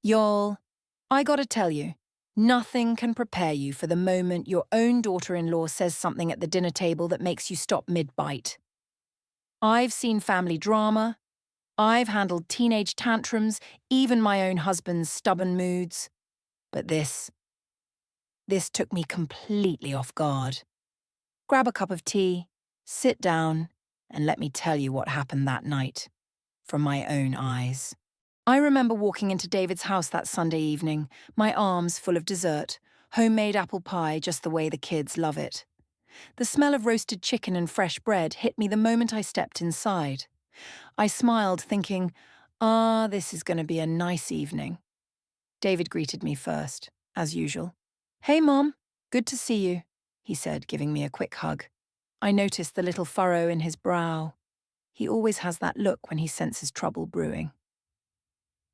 Y'all, I gotta tell you, nothing can prepare you for the moment your own daughter-in-law says something at the dinner table that makes you stop mid-bite. I've seen family drama, I've handled teenage tantrums, even my own husband's stubborn moods. But this took me completely off guard. Grab a cup of tea, sit down, and let me tell you what happened that night, from my own eyes. I remember walking into David's house that Sunday evening, my arms full of dessert, homemade apple pie just the way the kids love it. The smell of roasted chicken and fresh bread hit me the moment I stepped inside. I smiled, thinking, this is going to be a nice evening. David greeted me first, as usual. "Hey, Mom. Good to see you," he said, giving me a quick hug. I noticed the little furrow in his brow. He always has that look when he senses trouble brewing.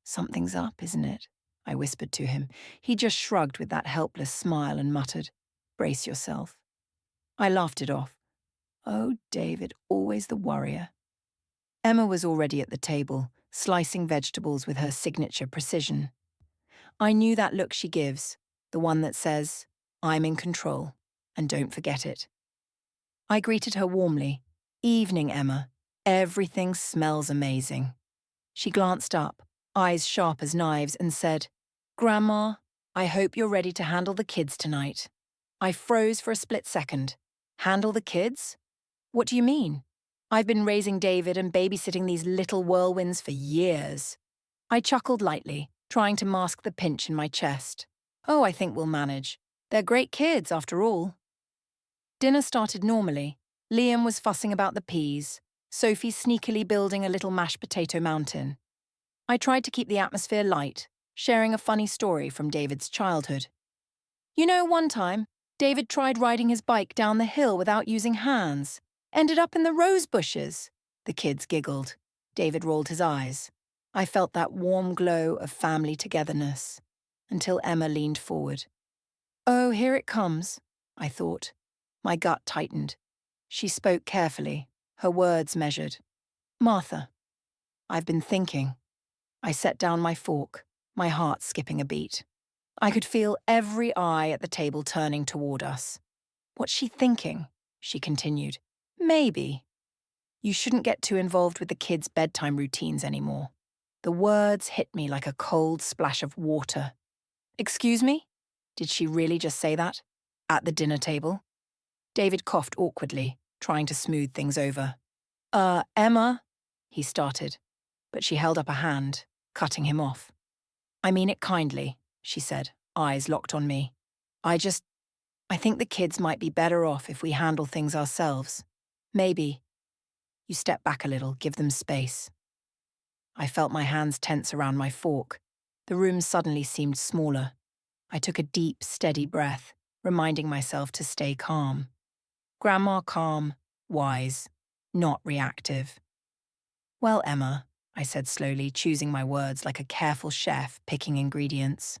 "Something's up, isn't it?" I whispered to him. He just shrugged with that helpless smile and muttered, "Brace yourself." I laughed it off. Oh, David, always the worrier. Emma was already at the table, slicing vegetables with her signature precision. I knew that look she gives, the one that says, "I'm in control, and don't forget it." I greeted her warmly. "Evening, Emma. Everything smells amazing." She glanced up, eyes sharp as knives, and said, "Grandma, I hope you're ready to handle the kids tonight." I froze for a split second. Handle the kids? What do you mean? I've been raising David and babysitting these little whirlwinds for years. I chuckled lightly, trying to mask the pinch in my chest. "Oh, I think we'll manage. They're great kids, after all." Dinner started normally. Liam was fussing about the peas, Sophie sneakily building a little mashed potato mountain. I tried to keep the atmosphere light, sharing a funny story from David's childhood. "You know, one time, David tried riding his bike down the hill without using hands. Ended up in the rose bushes." The kids giggled. David rolled his eyes. I felt that warm glow of family togetherness, until Emma leaned forward. "Oh, here it comes," I thought. My gut tightened. She spoke carefully, her words measured. "Martha, I've been thinking." I set down my fork, my heart skipping a beat. I could feel every eye at the table turning toward us. "What's she thinking?" she continued. "Maybe. You shouldn't get too involved with the kids' bedtime routines anymore." The words hit me like a cold splash of water. "Excuse me? Did she really just say that? At the dinner table?" David coughed awkwardly, trying to smooth things over. Emma," he started, but she held up a hand, cutting him off. "I mean it kindly," she said, eyes locked on me. I think the kids might be better off if we handle things ourselves. Maybe. You step back a little, give them space." I felt my hands tense around my fork. The room suddenly seemed smaller. I took a deep, steady breath, reminding myself to stay calm. Grandma calm, wise, not reactive. "Well, Emma," I said slowly, choosing my words like a careful chef picking ingredients.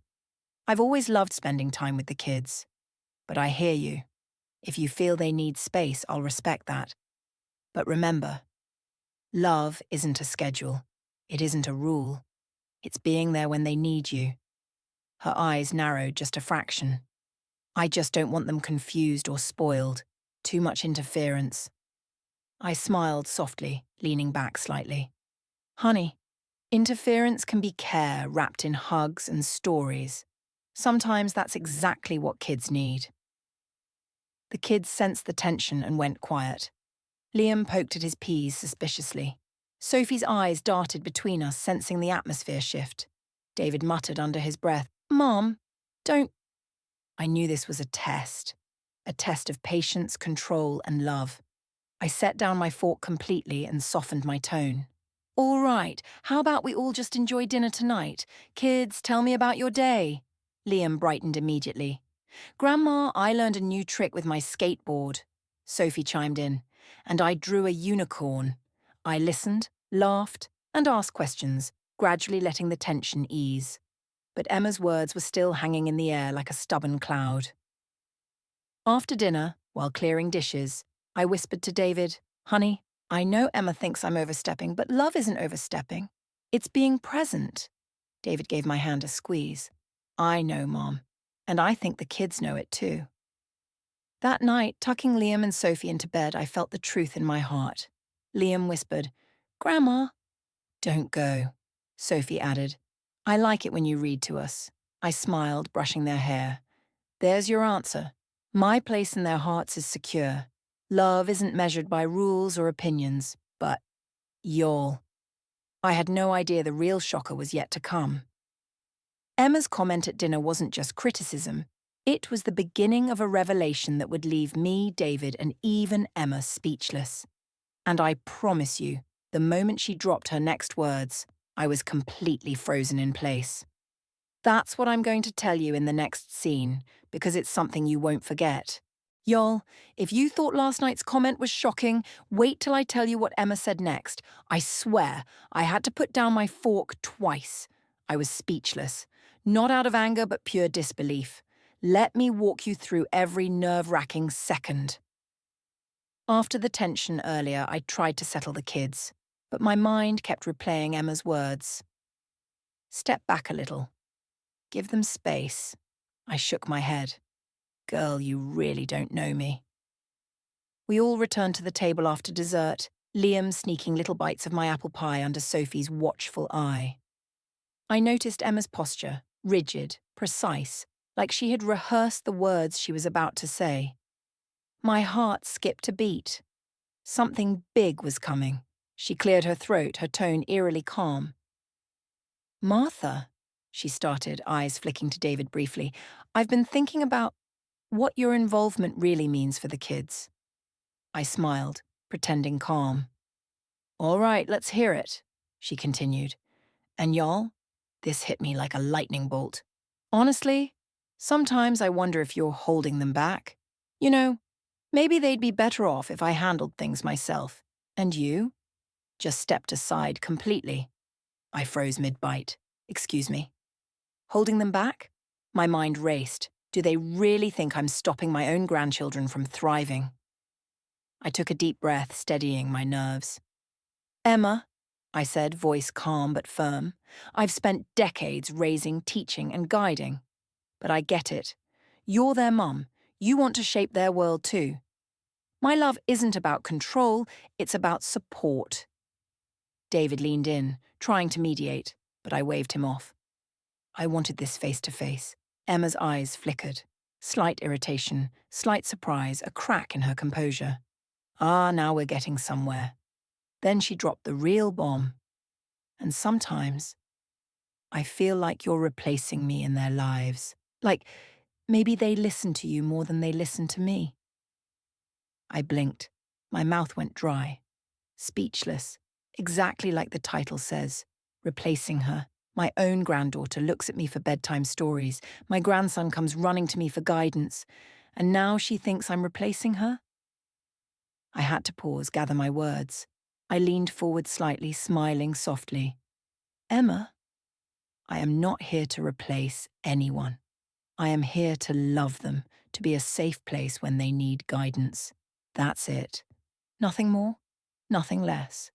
"I've always loved spending time with the kids. But I hear you. If you feel they need space, I'll respect that. But remember, love isn't a schedule. It isn't a rule. It's being there when they need you." Her eyes narrowed just a fraction. "I just don't want them confused or spoiled. Too much interference." I smiled softly, leaning back slightly. "Honey, interference can be care wrapped in hugs and stories. Sometimes that's exactly what kids need." The kids sensed the tension and went quiet. Liam poked at his peas suspiciously. Sophie's eyes darted between us, sensing the atmosphere shift. David muttered under his breath, "Mom, don't—" I knew this was a test of patience, control, and love. I set down my fork completely and softened my tone. "All right, how about we all just enjoy dinner tonight? Kids, tell me about your day." Liam brightened immediately. "Grandma, I learned a new trick with my skateboard," Sophie chimed in, "and I drew a unicorn." I listened, laughed, and asked questions, gradually letting the tension ease. But Emma's words were still hanging in the air like a stubborn cloud. After dinner, while clearing dishes, I whispered to David, "Honey, I know Emma thinks I'm overstepping, but love isn't overstepping. It's being present." David gave my hand a squeeze. I know, Mom. And I think the kids know it too. That night, tucking Liam and Sophie into bed, I felt the truth in my heart. Liam whispered, "Grandma." "Don't go," Sophie added. "I like it when you read to us." I smiled, brushing their hair. "There's your answer. My place in their hearts is secure. Love isn't measured by rules or opinions, but y'all." I had no idea the real shocker was yet to come. Emma's comment at dinner wasn't just criticism. It was the beginning of a revelation that would leave me, David, and even Emma speechless. And I promise you, the moment she dropped her next words, I was completely frozen in place. That's what I'm going to tell you in the next scene, because it's something you won't forget. Y'all, if you thought last night's comment was shocking, wait till I tell you what Emma said next. I swear, I had to put down my fork twice. I was speechless. Not out of anger, but pure disbelief. Let me walk you through every nerve-wracking second. After the tension earlier, I tried to settle the kids, but my mind kept replaying Emma's words. Step back a little. Give them space. I shook my head. Girl, you really don't know me. We all returned to the table after dessert, Liam sneaking little bites of my apple pie under Sophie's watchful eye. I noticed Emma's posture, rigid, precise, like she had rehearsed the words she was about to say. My heart skipped a beat. Something big was coming. She cleared her throat, her tone eerily calm. "Martha," she started, eyes flicking to David briefly, "I've been thinking about what your involvement really means for the kids." I smiled, pretending calm. "All right, let's hear it," she continued. "And y'all, this hit me like a lightning bolt. Honestly, sometimes I wonder if you're holding them back. You know, maybe they'd be better off if I handled things myself. And you? Just stepped aside completely." I froze mid-bite. "Excuse me. Holding them back?" My mind raced. Do they really think I'm stopping my own grandchildren from thriving? I took a deep breath, steadying my nerves. "Emma," I said, voice calm but firm, "I've spent decades raising, teaching, and guiding. But I get it. You're their mum. You want to shape their world too. My love isn't about control, it's about support." David leaned in, trying to mediate, but I waved him off. I wanted this face to face. Emma's eyes flickered. Slight irritation, slight surprise, a crack in her composure. Ah, now we're getting somewhere. Then she dropped the real bomb. "And sometimes, I feel like you're replacing me in their lives. Like, maybe they listen to you more than they listen to me." I blinked. My mouth went dry. Speechless. Exactly like the title says. Replacing her. My own granddaughter looks at me for bedtime stories. My grandson comes running to me for guidance. And now she thinks I'm replacing her? I had to pause, gather my words. I leaned forward slightly, smiling softly. "Emma, I am not here to replace anyone. I am here to love them, to be a safe place when they need guidance. That's it. Nothing more, nothing less."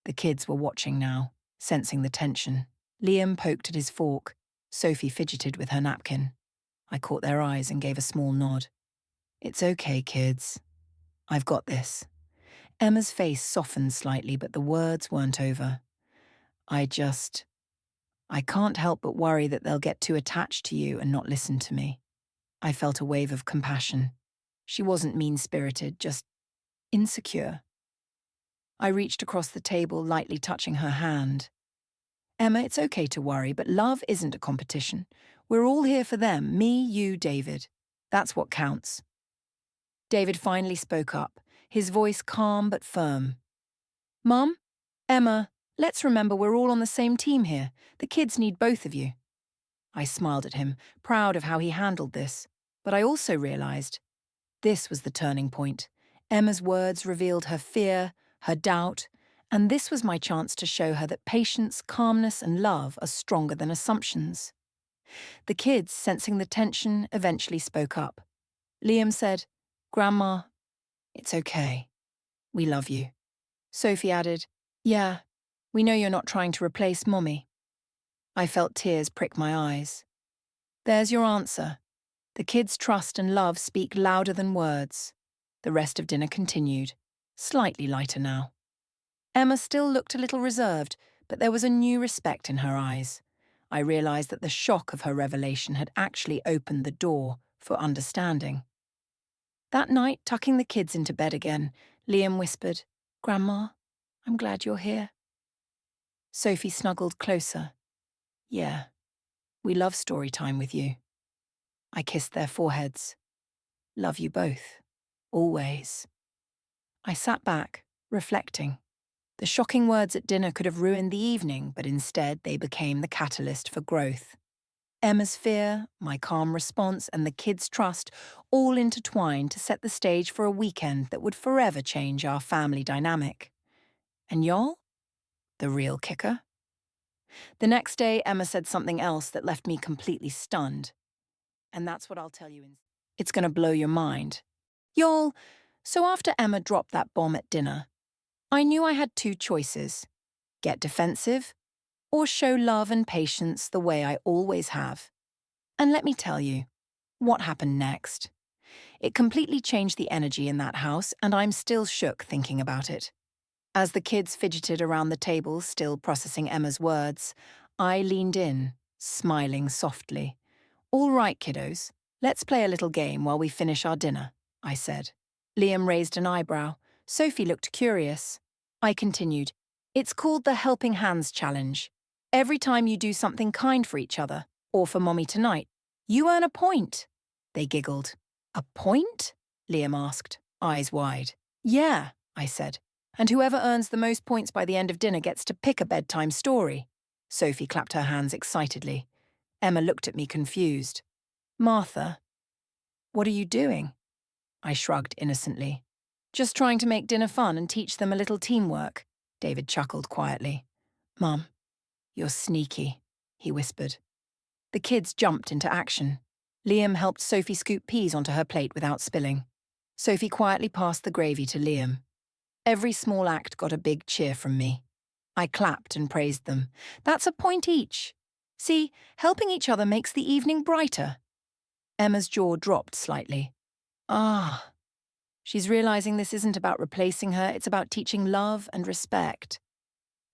The kids were watching now, sensing the tension. Liam poked at his fork. Sophie fidgeted with her napkin. I caught their eyes and gave a small nod. "It's okay, kids. I've got this." Emma's face softened slightly, but the words weren't over. I can't help but worry that they'll get too attached to you and not listen to me." I felt a wave of compassion. She wasn't mean-spirited, just insecure. I reached across the table, lightly touching her hand. "Emma, it's okay to worry, but love isn't a competition. We're all here for them, me, you, David. That's what counts." David finally spoke up, his voice calm but firm. "Mum, Emma, let's remember we're all on the same team here. The kids need both of you." I smiled at him, proud of how he handled this. But I also realized this was the turning point. Emma's words revealed her fear, her doubt, and this was my chance to show her that patience, calmness, and love are stronger than assumptions. The kids, sensing the tension, eventually spoke up. Liam said, "Grandma, it's okay. We love you." Sophie added, "Yeah, we know you're not trying to replace Mommy." I felt tears prick my eyes. There's your answer. The kids' trust and love speak louder than words. The rest of dinner continued, slightly lighter now. Emma still looked a little reserved, but there was a new respect in her eyes. I realized that the shock of her revelation had actually opened the door for understanding. That night, tucking the kids into bed again, Liam whispered, "Grandma, I'm glad you're here." Sophie snuggled closer. "Yeah, we love story time with you." I kissed their foreheads. "Love you both. Always." I sat back, reflecting. The shocking words at dinner could have ruined the evening, but instead they became the catalyst for growth. Emma's fear, my calm response, and the kids' trust all intertwined to set the stage for a weekend that would forever change our family dynamic. And y'all? The real kicker? The next day, Emma said something else that left me completely stunned. And that's what I'll tell you. It's going to blow your mind. Y'all, so after Emma dropped that bomb at dinner, I knew I had two choices: get defensive or show love and patience the way I always have. And let me tell you, what happened next? It completely changed the energy in that house, and I'm still shook thinking about it. As the kids fidgeted around the table, still processing Emma's words, I leaned in, smiling softly. "All right, kiddos, let's play a little game while we finish our dinner," I said. Liam raised an eyebrow. Sophie looked curious. I continued, "It's called the Helping Hands Challenge. Every time you do something kind for each other, or for Mommy tonight, you earn a point." They giggled. "A point?" Liam asked, eyes wide. "Yeah," I said. "And whoever earns the most points by the end of dinner gets to pick a bedtime story." Sophie clapped her hands excitedly. Emma looked at me confused. "Martha, what are you doing?" I shrugged innocently. "Just trying to make dinner fun and teach them a little teamwork," David chuckled quietly. "Mum, you're sneaky," he whispered. The kids jumped into action. Liam helped Sophie scoop peas onto her plate without spilling. Sophie quietly passed the gravy to Liam. Every small act got a big cheer from me. I clapped and praised them. "That's a point each. See, helping each other makes the evening brighter." Emma's jaw dropped slightly. Ah, she's realizing this isn't about replacing her, it's about teaching love and respect.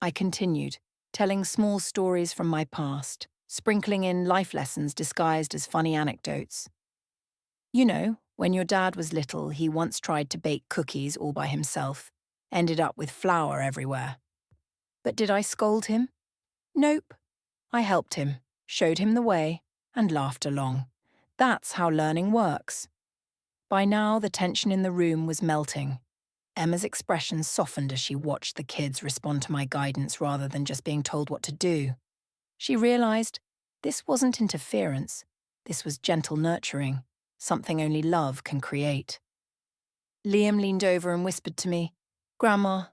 I continued, telling small stories from my past, sprinkling in life lessons disguised as funny anecdotes. "You know, when your dad was little, he once tried to bake cookies all by himself, ended up with flour everywhere. But did I scold him? Nope. I helped him, showed him the way, and laughed along. That's how learning works." By now, the tension in the room was melting. Emma's expression softened as she watched the kids respond to my guidance rather than just being told what to do. She realized this wasn't interference. This was gentle nurturing, something only love can create. Liam leaned over and whispered to me, "Grandma,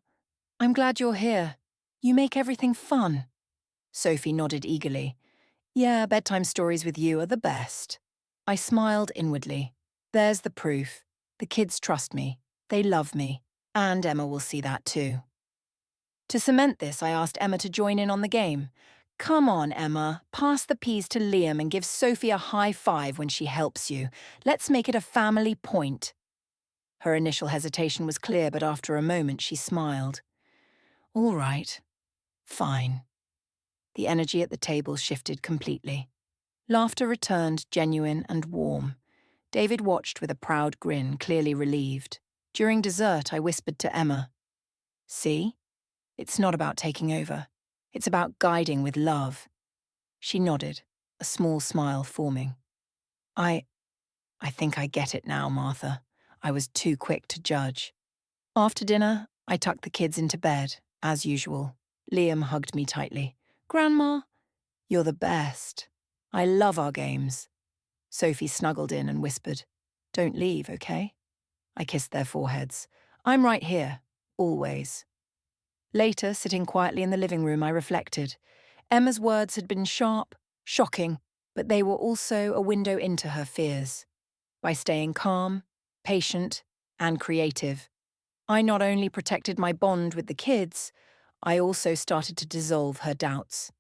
I'm glad you're here. You make everything fun." Sophie nodded eagerly. "Yeah, bedtime stories with you are the best." I smiled inwardly. There's the proof. The kids trust me. They love me. And Emma will see that too. To cement this, I asked Emma to join in on the game. "Come on, Emma. Pass the peas to Liam and give Sophie a high five when she helps you. Let's make it a family point." Her initial hesitation was clear, but after a moment she smiled. "All right. Fine." The energy at the table shifted completely. Laughter returned, genuine and warm. David watched with a proud grin, clearly relieved. During dessert, I whispered to Emma, "See? It's not about taking over. It's about guiding with love." She nodded, a small smile forming. I think I get it now, Martha. I was too quick to judge." After dinner, I tucked the kids into bed, as usual. Liam hugged me tightly. "Grandma, you're the best. I love our games." Sophie snuggled in and whispered, "Don't leave, okay?" I kissed their foreheads. "I'm right here, always." Later, sitting quietly in the living room, I reflected. Emma's words had been sharp, shocking, but they were also a window into her fears. By staying calm, patient, and creative, I not only protected my bond with the kids, I also started to dissolve her doubts.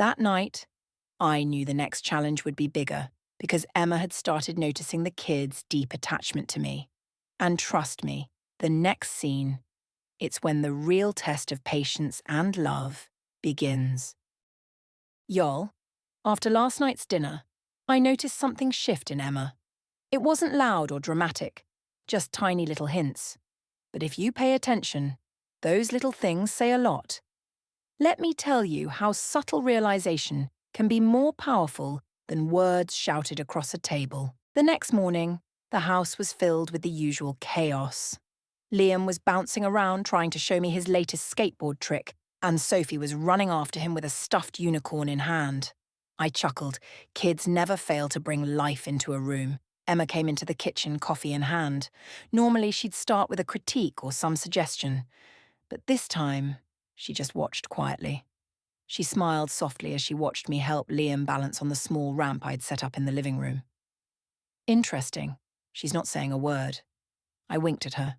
That night, I knew the next challenge would be bigger because Emma had started noticing the kids' deep attachment to me. And trust me, the next scene, it's when the real test of patience and love begins. Y'all, after last night's dinner, I noticed something shift in Emma. It wasn't loud or dramatic, just tiny little hints. But if you pay attention, those little things say a lot. Let me tell you how subtle realization can be more powerful than words shouted across a table. The next morning, the house was filled with the usual chaos. Liam was bouncing around trying to show me his latest skateboard trick, and Sophie was running after him with a stuffed unicorn in hand. I chuckled. Kids never fail to bring life into a room. Emma came into the kitchen, coffee in hand. Normally, she'd start with a critique or some suggestion. But this time, she just watched quietly. She smiled softly as she watched me help Liam balance on the small ramp I'd set up in the living room. Interesting. She's not saying a word. I winked at her.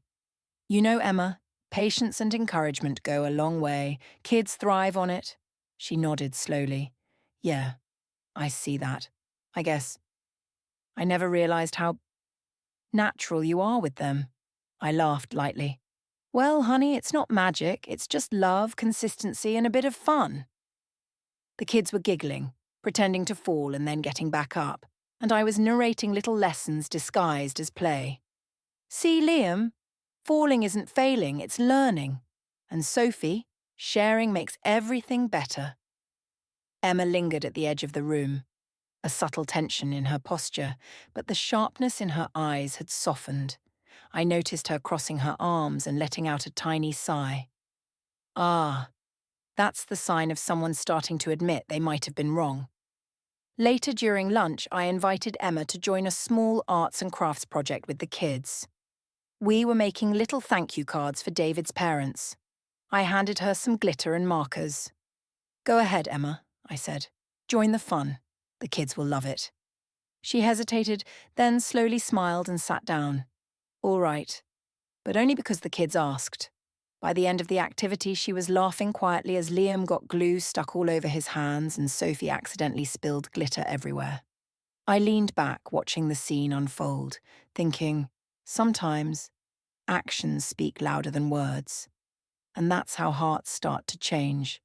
You know, Emma, patience and encouragement go a long way. Kids thrive on it. She nodded slowly. Yeah, I see that. I guess. I never realized how natural you are with them. I laughed lightly. Well, honey, it's not magic. It's just love, consistency, and a bit of fun. The kids were giggling, pretending to fall and then getting back up, and I was narrating little lessons disguised as play. See, Liam, falling isn't failing, it's learning. And Sophie, sharing makes everything better. Emma lingered at the edge of the room, a subtle tension in her posture, but the sharpness in her eyes had softened. I noticed her crossing her arms and letting out a tiny sigh. Ah, that's the sign of someone starting to admit they might have been wrong. Later during lunch, I invited Emma to join a small arts and crafts project with the kids. We were making little thank you cards for David's parents. I handed her some glitter and markers. Go ahead, Emma, I said. Join the fun. The kids will love it. She hesitated, then slowly smiled and sat down. All right, but only because the kids asked. By the end of the activity, she was laughing quietly as Liam got glue stuck all over his hands and Sophie accidentally spilled glitter everywhere. I leaned back, watching the scene unfold, thinking, sometimes actions speak louder than words. And that's how hearts start to change.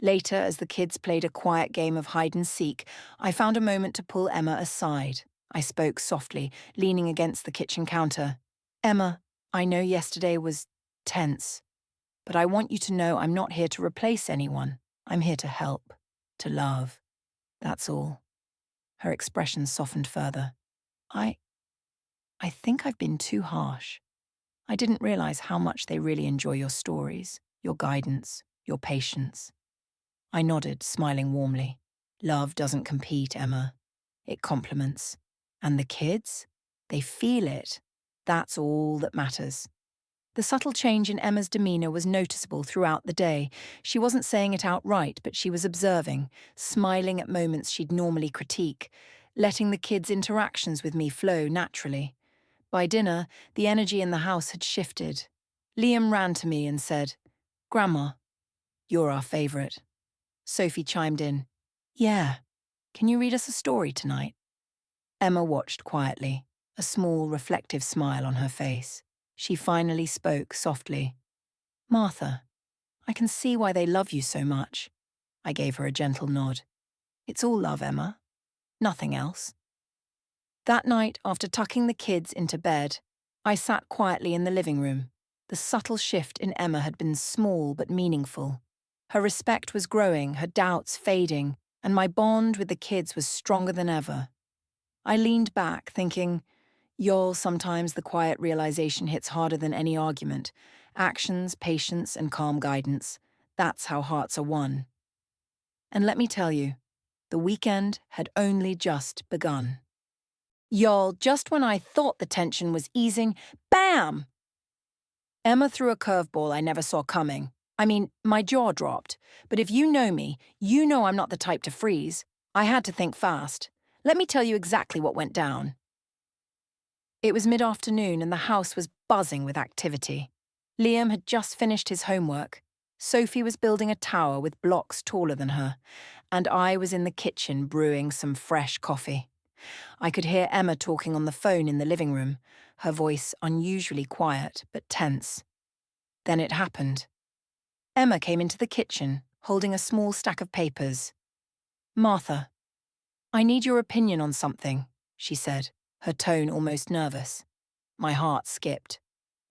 Later, as the kids played a quiet game of hide-and-seek, I found a moment to pull Emma aside. I spoke softly, leaning against the kitchen counter. Emma, I know yesterday was tense, but I want you to know I'm not here to replace anyone. I'm here to help, to love. That's all. Her expression softened further. I think I've been too harsh. I didn't realize how much they really enjoy your stories, your guidance, your patience. I nodded, smiling warmly. Love doesn't compete, Emma. It complements. And the kids? They feel it. That's all that matters. The subtle change in Emma's demeanor was noticeable throughout the day. She wasn't saying it outright, but she was observing, smiling at moments she'd normally critique, letting the kids' interactions with me flow naturally. By dinner, the energy in the house had shifted. Liam ran to me and said, Grandma, you're our favourite. Sophie chimed in, Yeah, can you read us a story tonight? Emma watched quietly, a small, reflective smile on her face. She finally spoke softly. Martha, I can see why they love you so much. I gave her a gentle nod. It's all love, Emma. Nothing else. That night, after tucking the kids into bed, I sat quietly in the living room. The subtle shift in Emma had been small but meaningful. Her respect was growing, her doubts fading, and my bond with the kids was stronger than ever. I leaned back, thinking, Y'all, sometimes the quiet realization hits harder than any argument. Actions, patience, and calm guidance. That's how hearts are won. And let me tell you, the weekend had only just begun. Y'all, just when I thought the tension was easing, bam! Emma threw a curveball I never saw coming. I mean, my jaw dropped. But if you know me, you know I'm not the type to freeze. I had to think fast. Let me tell you exactly what went down. It was mid-afternoon and the house was buzzing with activity. Liam had just finished his homework. Sophie was building a tower with blocks taller than her, and I was in the kitchen brewing some fresh coffee. I could hear Emma talking on the phone in the living room, her voice unusually quiet but tense. Then it happened. Emma came into the kitchen, holding a small stack of papers. "Martha, I need your opinion on something," she said, her tone almost nervous. My heart skipped.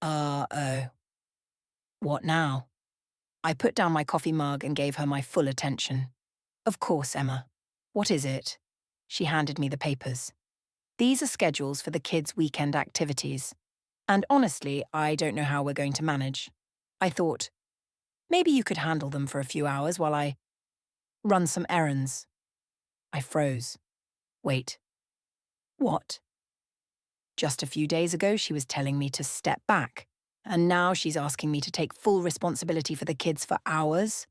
Oh. What now? I put down my coffee mug and gave her my full attention. "Of course, Emma. What is it?" She handed me the papers. "These are schedules for the kids' weekend activities. And honestly, I don't know how we're going to manage. I thought, maybe you could handle them for a few hours while I run some errands." I froze. Wait. What? Just a few days ago, she was telling me to step back, and now she's asking me to take full responsibility for the kids for hours?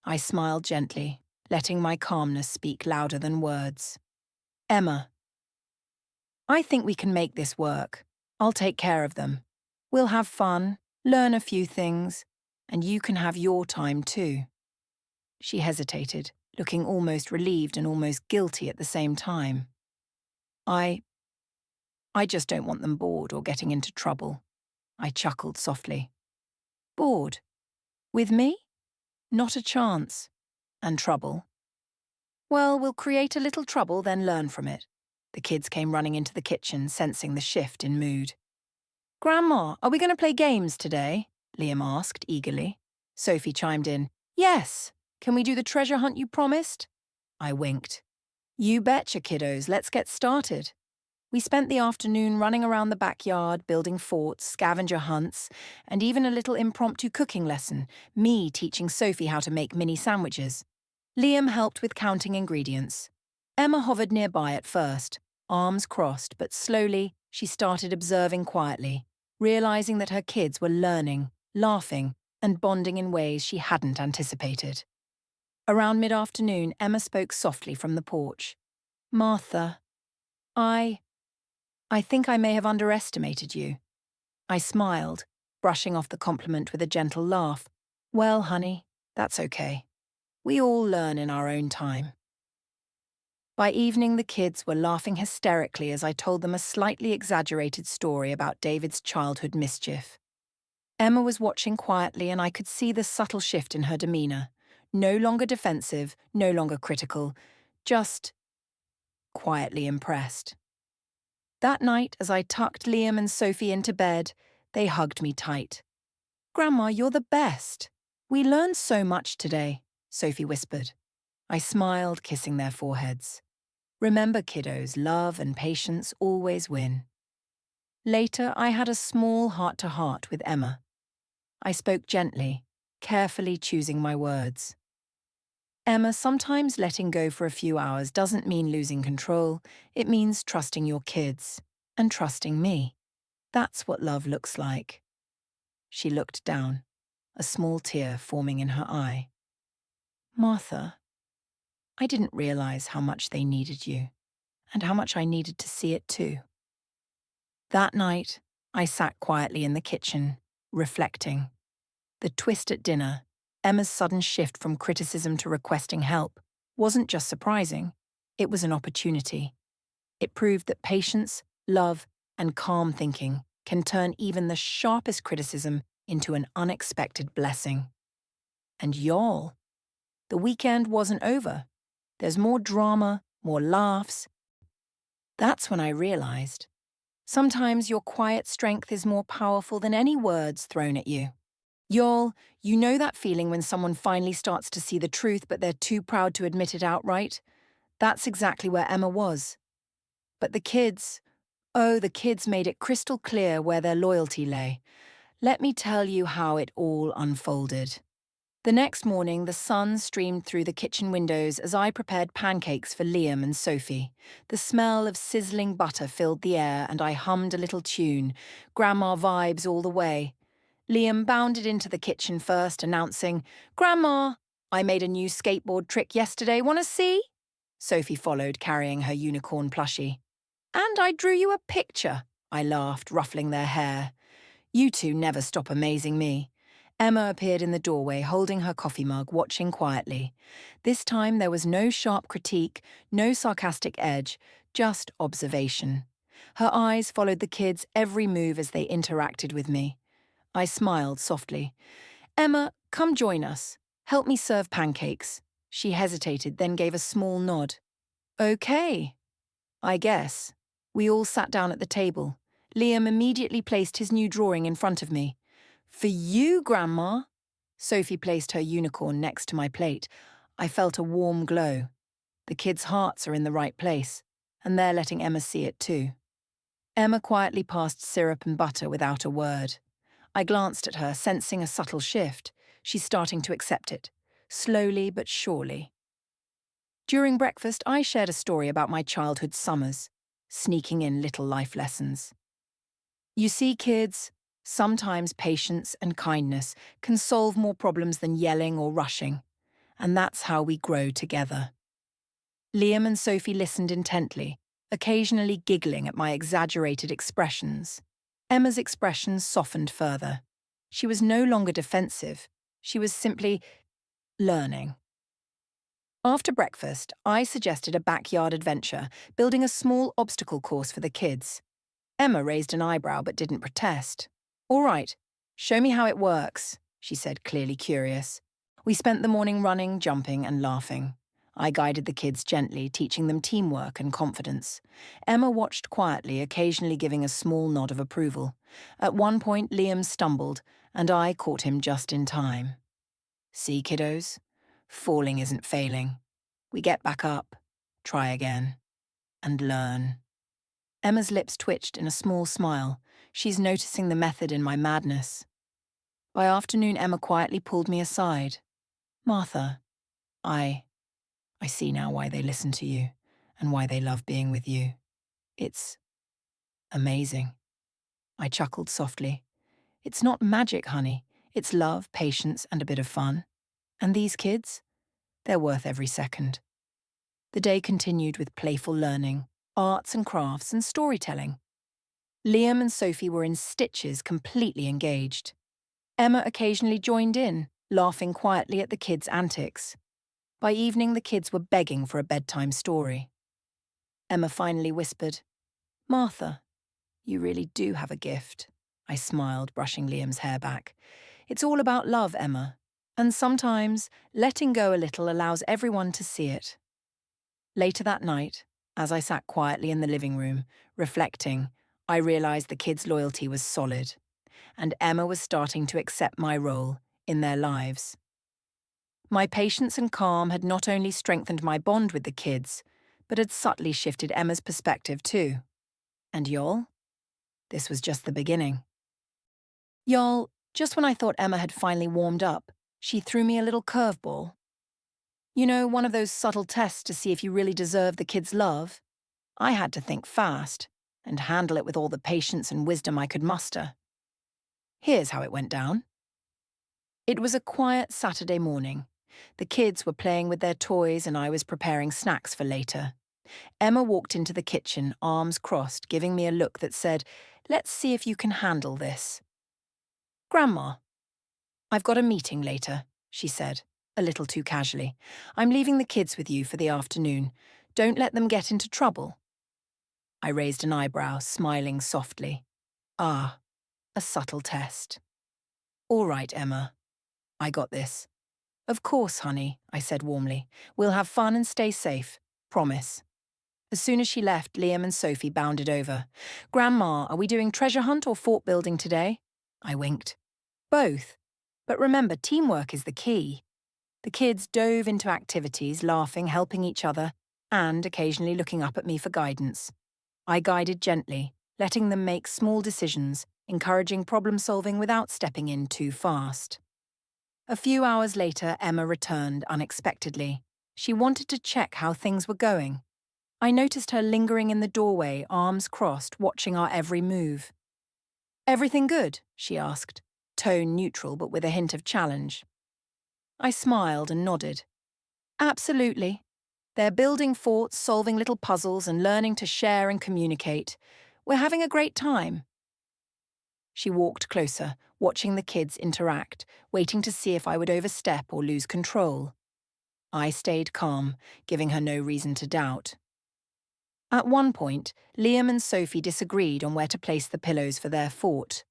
I smiled gently, letting my calmness speak louder than words. "Emma, I think we can make this work. I'll take care of them. We'll have fun, learn a few things, and you can have your time too." She hesitated, looking almost relieved and almost guilty at the same time. I just don't want them bored or getting into trouble." I chuckled softly. "Bored? With me? Not a chance. And trouble? Well, we'll create a little trouble, then learn from it." The kids came running into the kitchen, sensing the shift in mood. "Grandma, are we going to play games today?" Liam asked eagerly. Sophie chimed in, "Yes. Can we do the treasure hunt you promised?" I winked. "You betcha, kiddos. Let's get started." We spent the afternoon running around the backyard, building forts, scavenger hunts, and even a little impromptu cooking lesson, me teaching Sophie how to make mini sandwiches. Liam helped with counting ingredients. Emma hovered nearby at first, arms crossed, but slowly she started observing quietly, realizing that her kids were learning, laughing, and bonding in ways she hadn't anticipated. Around mid-afternoon, Emma spoke softly from the porch. "Martha, I think I may have underestimated you." I smiled, brushing off the compliment with a gentle laugh. "Well, honey, that's okay. We all learn in our own time." By evening, the kids were laughing hysterically as I told them a slightly exaggerated story about David's childhood mischief. Emma was watching quietly, and I could see the subtle shift in her demeanour. No longer defensive, no longer critical, just quietly impressed. That night, as I tucked Liam and Sophie into bed, they hugged me tight. "Grandma, you're the best. We learned so much today," Sophie whispered. I smiled, kissing their foreheads. "Remember, kiddos, love and patience always win." Later, I had a small heart-to-heart with Emma. I spoke gently, carefully choosing my words. "Emma, sometimes letting go for a few hours doesn't mean losing control. It means trusting your kids and trusting me. That's what love looks like." She looked down, a small tear forming in her eye. "Martha, I didn't realize how much they needed you, and how much I needed to see it too." That night, I sat quietly in the kitchen, reflecting. The twist at dinner, Emma's sudden shift from criticism to requesting help, wasn't just surprising, it was an opportunity. It proved that patience, love, and calm thinking can turn even the sharpest criticism into an unexpected blessing. And y'all, the weekend wasn't over. There's more drama, more laughs. That's when I realized, sometimes your quiet strength is more powerful than any words thrown at you. Y'all, you know that feeling when someone finally starts to see the truth but they're too proud to admit it outright? That's exactly where Emma was. But the kids made it crystal clear where their loyalty lay. Let me tell you how it all unfolded. The next morning, the sun streamed through the kitchen windows as I prepared pancakes for Liam and Sophie. The smell of sizzling butter filled the air, and I hummed a little tune, grandma vibes all the way. Liam bounded into the kitchen first, announcing, "Grandma, I made a new skateboard trick yesterday. Want to see?" Sophie followed, carrying her unicorn plushie. "And I drew you a picture," I laughed, ruffling their hair. "You two never stop amazing me." Emma appeared in the doorway holding her coffee mug, watching quietly. This time there was no sharp critique, no sarcastic edge, just observation. Her eyes followed the kids' every move as they interacted with me. I smiled softly. "Emma, come join us. Help me serve pancakes." She hesitated, then gave a small nod. "Okay, I guess." We all sat down at the table. Liam immediately placed his new drawing in front of me. "For you, Grandma." Sophie placed her unicorn next to my plate. I felt a warm glow. The kids' hearts are in the right place, and they're letting Emma see it too. Emma quietly passed syrup and butter without a word. I glanced at her, sensing a subtle shift. She's starting to accept it, slowly but surely. During breakfast, I shared a story about my childhood summers, sneaking in little life lessons. You see, kids, sometimes patience and kindness can solve more problems than yelling or rushing, and that's how we grow together. Liam and Sophie listened intently, occasionally giggling at my exaggerated expressions. Emma's expressions softened further. She was no longer defensive. She was simply learning. After breakfast, I suggested a backyard adventure, building a small obstacle course for the kids. Emma raised an eyebrow but didn't protest. "All right, show me how it works," she said, clearly curious. We spent the morning running, jumping, and laughing. I guided the kids gently, teaching them teamwork and confidence. Emma watched quietly, occasionally giving a small nod of approval. At one point, Liam stumbled, and I caught him just in time. "See, kiddos? Falling isn't failing. We get back up, try again, and learn." Emma's lips twitched in a small smile. She's noticing the method in my madness. By afternoon, Emma quietly pulled me aside. "Martha, I see now why they listen to you and why they love being with you. It's amazing." I chuckled softly. "It's not magic, honey. It's love, patience, and a bit of fun. And these kids? They're worth every second." The day continued with playful learning, arts and crafts, and storytelling. Liam and Sophie were in stitches, completely engaged. Emma occasionally joined in, laughing quietly at the kids' antics. By evening, the kids were begging for a bedtime story. Emma finally whispered, "Martha, you really do have a gift." I smiled, brushing Liam's hair back. "It's all about love, Emma. And sometimes, letting go a little allows everyone to see it." Later that night, as I sat quietly in the living room, reflecting, I realized the kids' loyalty was solid, and Emma was starting to accept my role in their lives. My patience and calm had not only strengthened my bond with the kids, but had subtly shifted Emma's perspective too. And y'all? This was just the beginning. Y'all, just when I thought Emma had finally warmed up, she threw me a little curveball. You know, one of those subtle tests to see if you really deserve the kids' love. I had to think fast and handle it with all the patience and wisdom I could muster. Here's how it went down. It was a quiet Saturday morning. The kids were playing with their toys and I was preparing snacks for later. Emma walked into the kitchen, arms crossed, giving me a look that said, "Let's see if you can handle this." "Grandma, I've got a meeting later," she said, a little too casually. "I'm leaving the kids with you for the afternoon. Don't let them get into trouble." I raised an eyebrow, smiling softly. Ah, a subtle test. "All right, Emma. I got this." "Of course, honey," I said warmly. "We'll have fun and stay safe. Promise." As soon as she left, Liam and Sophie bounded over. "Grandma, are we doing treasure hunt or fort building today?" I winked. "Both. But remember, teamwork is the key." The kids dove into activities, laughing, helping each other, and occasionally looking up at me for guidance. I guided gently, letting them make small decisions, encouraging problem-solving without stepping in too fast. A few hours later, Emma returned unexpectedly. She wanted to check how things were going. I noticed her lingering in the doorway, arms crossed, watching our every move. "Everything good?" she asked, tone neutral but with a hint of challenge. I smiled and nodded. "Absolutely. They're building forts, solving little puzzles, and learning to share and communicate. We're having a great time." She walked closer, watching the kids interact, waiting to see if I would overstep or lose control. I stayed calm, giving her no reason to doubt. At one point, Liam and Sophie disagreed on where to place the pillows for their fort.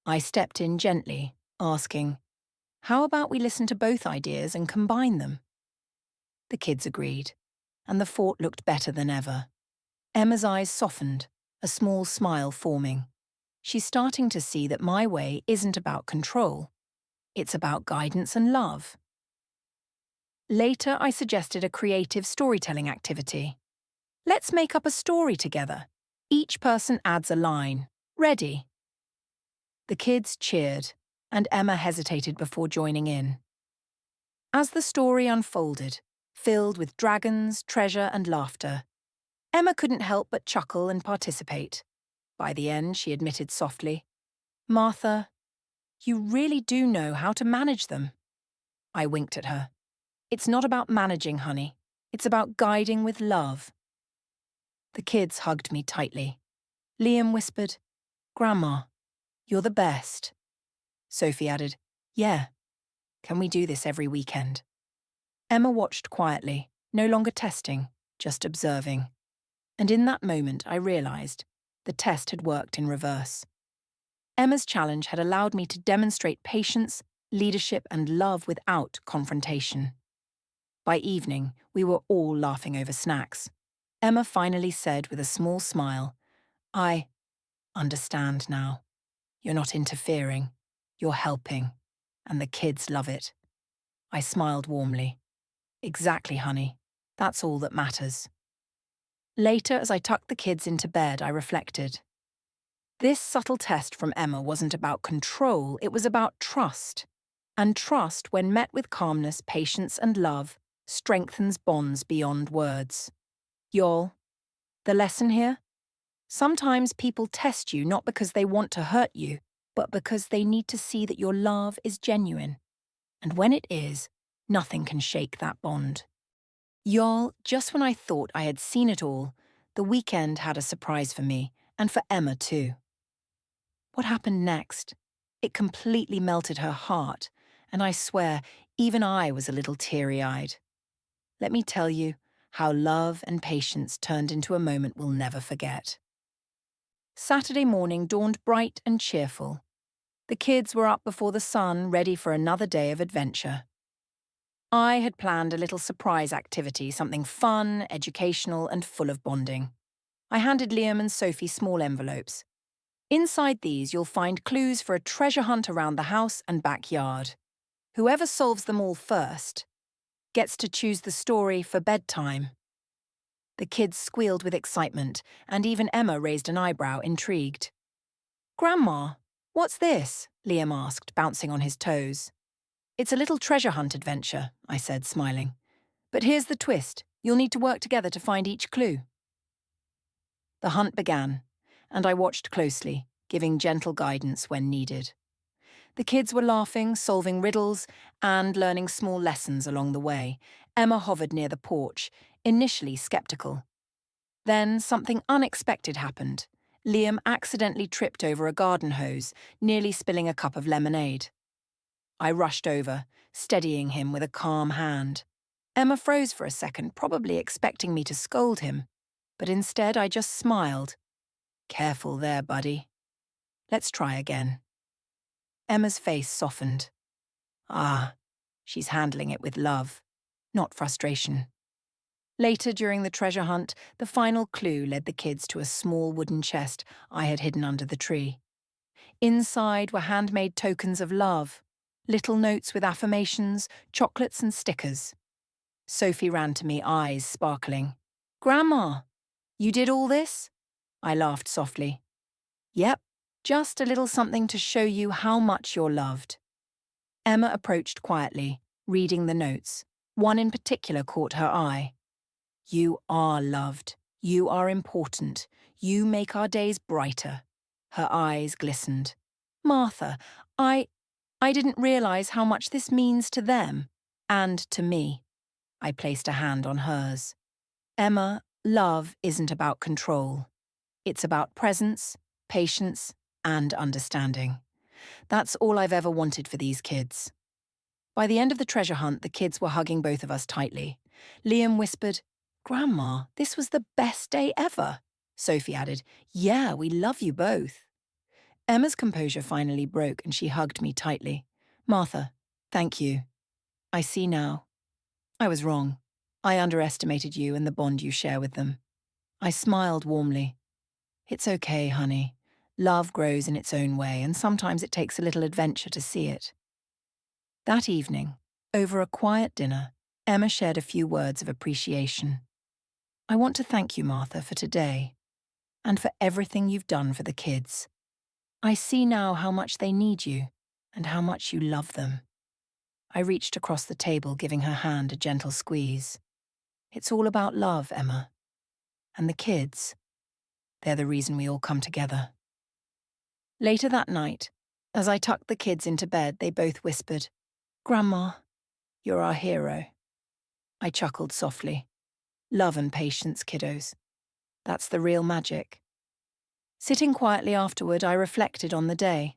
I stepped in gently, asking, "How about we listen to both ideas and combine them?" The kids agreed, and the fort looked better than ever. Emma's eyes softened, a small smile forming. She's starting to see that my way isn't about control. It's about guidance and love. Later, I suggested a creative storytelling activity. Let's make up a story together. Each person adds a line. Ready? The kids cheered, and Emma hesitated before joining in. As the story unfolded, filled with dragons, treasure, and laughter, Emma couldn't help but chuckle and participate. By the end, she admitted softly, "Martha, you really do know how to manage them." I winked at her. "It's not about managing, honey. It's about guiding with love." The kids hugged me tightly. Liam whispered, "Grandma, you're the best." Sophie added, "Yeah. Can we do this every weekend?" Emma watched quietly, no longer testing, just observing. And in that moment, I realized the test had worked in reverse. Emma's challenge had allowed me to demonstrate patience, leadership, and love without confrontation. By evening, we were all laughing over snacks. Emma finally said with a small smile, "I understand now. You're not interfering. You're helping. And the kids love it." I smiled warmly. "Exactly, honey. That's all that matters." Later, as I tucked the kids into bed, I reflected. This subtle test from Emma wasn't about control, it was about trust. And trust, when met with calmness, patience, and love, strengthens bonds beyond words. Y'all, the lesson here? Sometimes people test you not because they want to hurt you, but because they need to see that your love is genuine. And when it is, nothing can shake that bond. Y'all, just when I thought I had seen it all, the weekend had a surprise for me, and for Emma too. What happened next? It completely melted her heart, and I swear, even I was a little teary-eyed. Let me tell you how love and patience turned into a moment we'll never forget. Saturday morning dawned bright and cheerful. The kids were up before the sun, ready for another day of adventure. I had planned a little surprise activity, something fun, educational, and full of bonding. I handed Liam and Sophie small envelopes. Inside these, you'll find clues for a treasure hunt around the house and backyard. Whoever solves them all first gets to choose the story for bedtime. The kids squealed with excitement, and even Emma raised an eyebrow, intrigued. "Grandma, what's this?" Liam asked, bouncing on his toes. "It's a little treasure hunt adventure," I said, smiling. "But here's the twist. You'll need to work together to find each clue." The hunt began, and I watched closely, giving gentle guidance when needed. The kids were laughing, solving riddles, and learning small lessons along the way. Emma hovered near the porch, initially skeptical. Then something unexpected happened. Liam accidentally tripped over a garden hose, nearly spilling a cup of lemonade. I rushed over, steadying him with a calm hand. Emma froze for a second, probably expecting me to scold him, but instead I just smiled. "Careful there, buddy. Let's try again." Emma's face softened. Ah, she's handling it with love, not frustration. Later, during the treasure hunt, the final clue led the kids to a small wooden chest I had hidden under the tree. Inside were handmade tokens of love, little notes with affirmations, chocolates and stickers. Sophie ran to me, eyes sparkling. "Grandma, you did all this?" I laughed softly. "Yep, just a little something to show you how much you're loved." Emma approached quietly, reading the notes. One in particular caught her eye. "You are loved. You are important. You make our days brighter." Her eyes glistened. "Martha, I didn't realize how much this means to them and to me." I placed a hand on hers. "Emma, love isn't about control. It's about presence, patience, and understanding. That's all I've ever wanted for these kids. By the end of the treasure hunt, the kids were hugging both of us tightly. Liam whispered, "Grandma, this was the best day ever." Sophie added, "Yeah, we love you both." Emma's composure finally broke and she hugged me tightly. "Martha, thank you. I see now. I was wrong. I underestimated you and the bond you share with them." I smiled warmly. "It's okay, honey. Love grows in its own way, and sometimes it takes a little adventure to see it." That evening, over a quiet dinner, Emma shared a few words of appreciation. "I want to thank you, Martha, for today, and for everything you've done for the kids. I see now how much they need you, and how much you love them." I reached across the table, giving her hand a gentle squeeze. "It's all about love, Emma. And the kids, they're the reason we all come together." Later that night, as I tucked the kids into bed, they both whispered, "Grandma, you're our hero." I chuckled softly. "Love and patience, kiddos. That's the real magic." Sitting quietly afterward, I reflected on the day.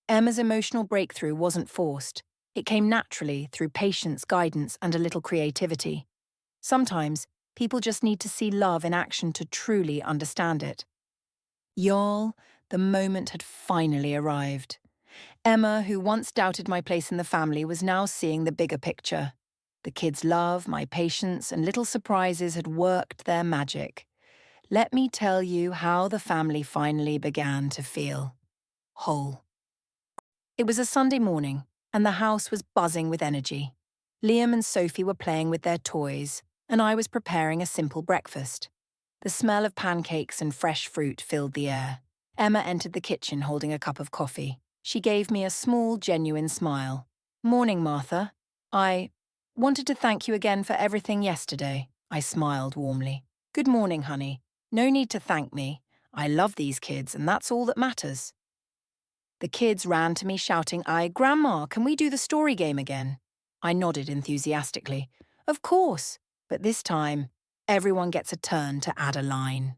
Emma's emotional breakthrough wasn't forced. It came naturally through patience, guidance, and a little creativity. Sometimes, people just need to see love in action to truly understand it. Y'all, the moment had finally arrived. Emma, who once doubted my place in the family, was now seeing the bigger picture. The kids' love, my patience, and little surprises had worked their magic. Let me tell you how the family finally began to feel whole. It was a Sunday morning, and the house was buzzing with energy. Liam and Sophie were playing with their toys, and I was preparing a simple breakfast. The smell of pancakes and fresh fruit filled the air. Emma entered the kitchen holding a cup of coffee. She gave me a small, genuine smile. "Morning, Martha. I wanted to thank you again for everything yesterday." I smiled warmly. "Good morning, honey. No need to thank me. I love these kids, and that's all that matters." The kids ran to me shouting, "Grandma, can we do the story game again?" I nodded enthusiastically. "Of course, but this time, everyone gets a turn to add a line."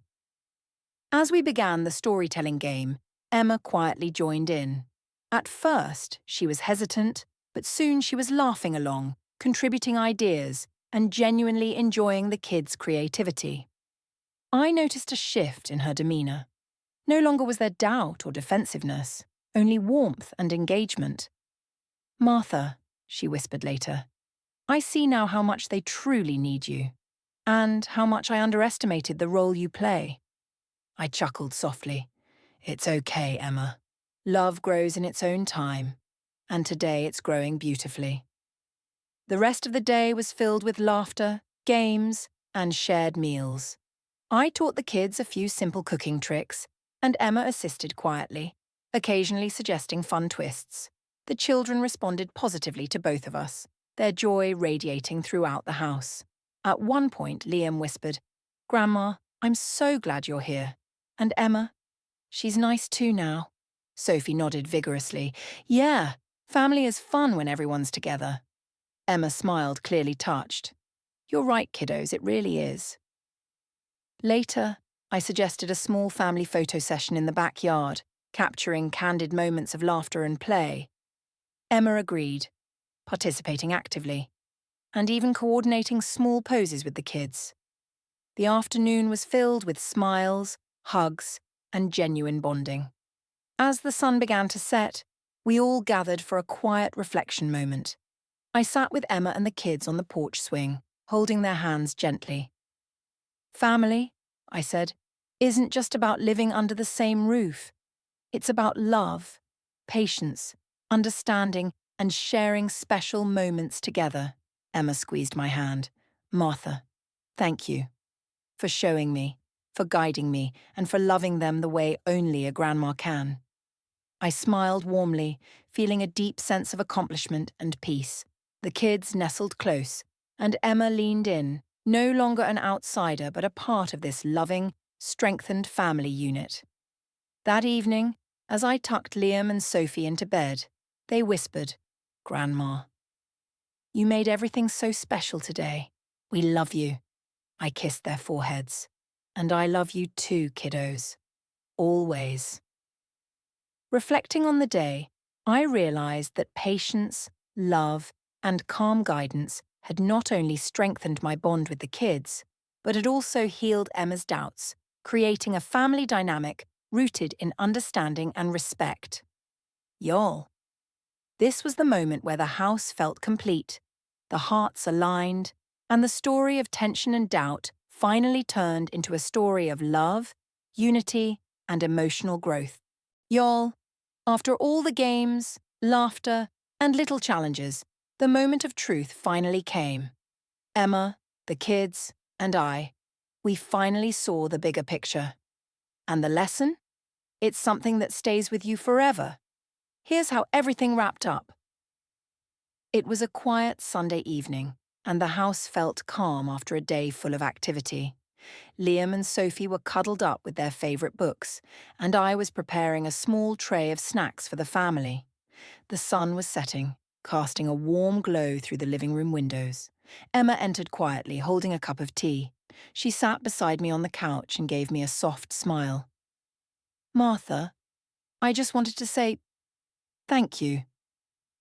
As we began the storytelling game, Emma quietly joined in. At first, she was hesitant, but soon she was laughing along, contributing ideas, and genuinely enjoying the kids' creativity. I noticed a shift in her demeanour. No longer was there doubt or defensiveness, only warmth and engagement. "Martha," she whispered later, "I see now how much they truly need you, and how much I underestimated the role you play." I chuckled softly. "It's okay, Emma. Love grows in its own time, and today it's growing beautifully." The rest of the day was filled with laughter, games, and shared meals. I taught the kids a few simple cooking tricks, and Emma assisted quietly, occasionally suggesting fun twists. The children responded positively to both of us, their joy radiating throughout the house. At one point, Liam whispered, "Grandma, I'm so glad you're here. And Emma, she's nice too now." Sophie nodded vigorously. "Yeah, family is fun when everyone's together." Emma smiled, clearly touched. "You're right, kiddos, it really is." Later, I suggested a small family photo session in the backyard, capturing candid moments of laughter and play. Emma agreed, participating actively, and even coordinating small poses with the kids. The afternoon was filled with smiles, hugs, and genuine bonding. As the sun began to set, we all gathered for a quiet reflection moment. I sat with Emma and the kids on the porch swing, holding their hands gently. "Family," I said, "isn't just about living under the same roof. It's about love, patience, understanding, and sharing special moments together." Emma squeezed my hand. "Martha, thank you for showing me, for guiding me, and for loving them the way only a grandma can." I smiled warmly, feeling a deep sense of accomplishment and peace. The kids nestled close, and Emma leaned in, no longer an outsider but a part of this loving, strengthened family unit. That evening, as I tucked Liam and Sophie into bed, they whispered, "Grandma, you made everything so special today. We love you." I kissed their foreheads. "And I love you too, kiddos. Always." Reflecting on the day, I realized that patience, love, and calm guidance had not only strengthened my bond with the kids, but had also healed Emma's doubts, creating a family dynamic rooted in understanding and respect. Y'all, this was the moment where the house felt complete, the hearts aligned, and the story of tension and doubt finally turned into a story of love, unity, and emotional growth. Y'all, after all the games, laughter, and little challenges, the moment of truth finally came. Emma, the kids, and we finally saw the bigger picture. And the lesson? It's something that stays with you forever. Here's how everything wrapped up. It was a quiet Sunday evening, and the house felt calm after a day full of activity. Liam and Sophie were cuddled up with their favourite books, and I was preparing a small tray of snacks for the family. The sun was setting, casting a warm glow through the living room windows. Emma entered quietly, holding a cup of tea. She sat beside me on the couch and gave me a soft smile. "Martha, I just wanted to say thank you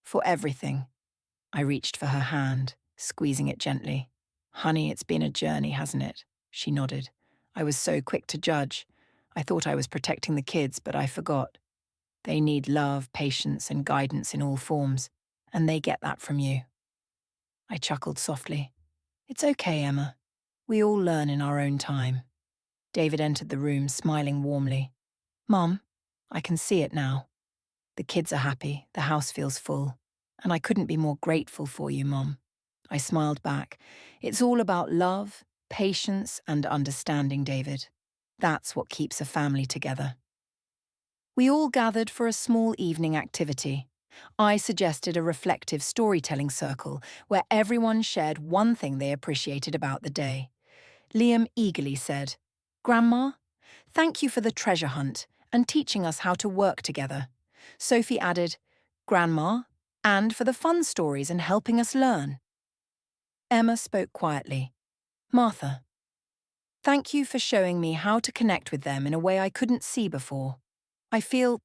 for everything." I reached for her hand, squeezing it gently. "Honey, it's been a journey, hasn't it?" She nodded. "I was so quick to judge. I thought I was protecting the kids, but I forgot. They need love, patience, and guidance in all forms, and they get that from you." I chuckled softly. "It's okay, Emma. We all learn in our own time." David entered the room, smiling warmly. "Mum, I can see it now. The kids are happy, the house feels full, and I couldn't be more grateful for you, Mum." I smiled back. "It's all about love, patience, and understanding, David. That's what keeps a family together." We all gathered for a small evening activity. I suggested a reflective storytelling circle where everyone shared one thing they appreciated about the day. Liam eagerly said, "Grandma, thank you for the treasure hunt and teaching us how to work together." Sophie added, "Grandma, and for the fun stories and helping us learn." Emma spoke quietly, "Martha, thank you for showing me how to connect with them in a way I couldn't see before. I feel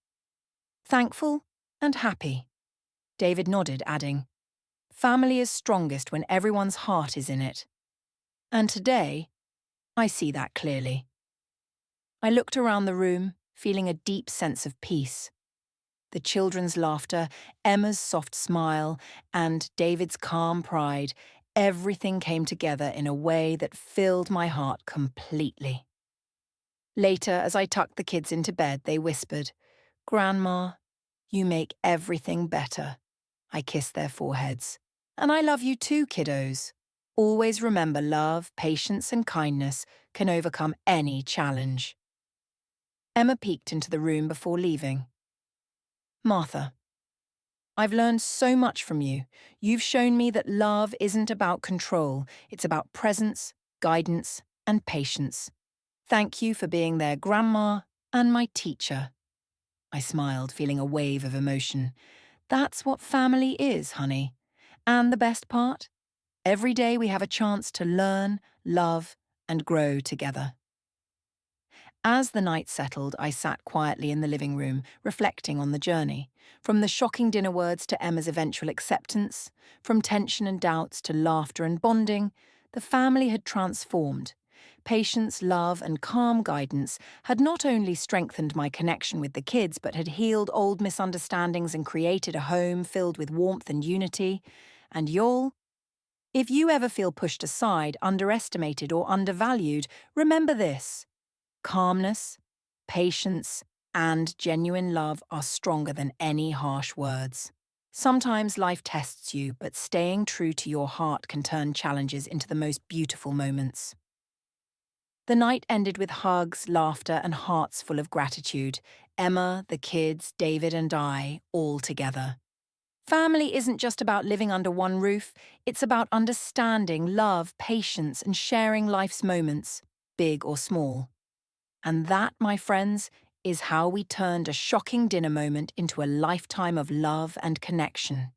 thankful and happy." David nodded, adding, "Family is strongest when everyone's heart is in it." And today, I see that clearly. I looked around the room, feeling a deep sense of peace. The children's laughter, Emma's soft smile, and David's calm pride, everything came together in a way that filled my heart completely. Later, as I tucked the kids into bed, they whispered, "Grandma, you make everything better." I kissed their foreheads. "And I love you too, kiddos. Always remember love, patience, and kindness can overcome any challenge." Emma peeked into the room before leaving. "Martha, I've learned so much from you. You've shown me that love isn't about control. It's about presence, guidance, and patience. Thank you for being their grandma and my teacher." I smiled, feeling a wave of emotion. That's what family is, honey. And the best part? Every day we have a chance to learn, love, and grow together. As the night settled, I sat quietly in the living room, reflecting on the journey. From the shocking dinner words to Emma's eventual acceptance, from tension and doubts to laughter and bonding, the family had transformed. Patience, love, and calm guidance had not only strengthened my connection with the kids, but had healed old misunderstandings and created a home filled with warmth and unity. And y'all, if you ever feel pushed aside, underestimated, or undervalued, remember this. Calmness, patience, and genuine love are stronger than any harsh words. Sometimes life tests you, but staying true to your heart can turn challenges into the most beautiful moments. The night ended with hugs, laughter, and hearts full of gratitude. Emma, the kids, David, and I, all together. Family isn't just about living under one roof, it's about understanding, love, patience, and sharing life's moments, big or small. And that, my friends, is how we turned a shocking dinner moment into a lifetime of love and connection.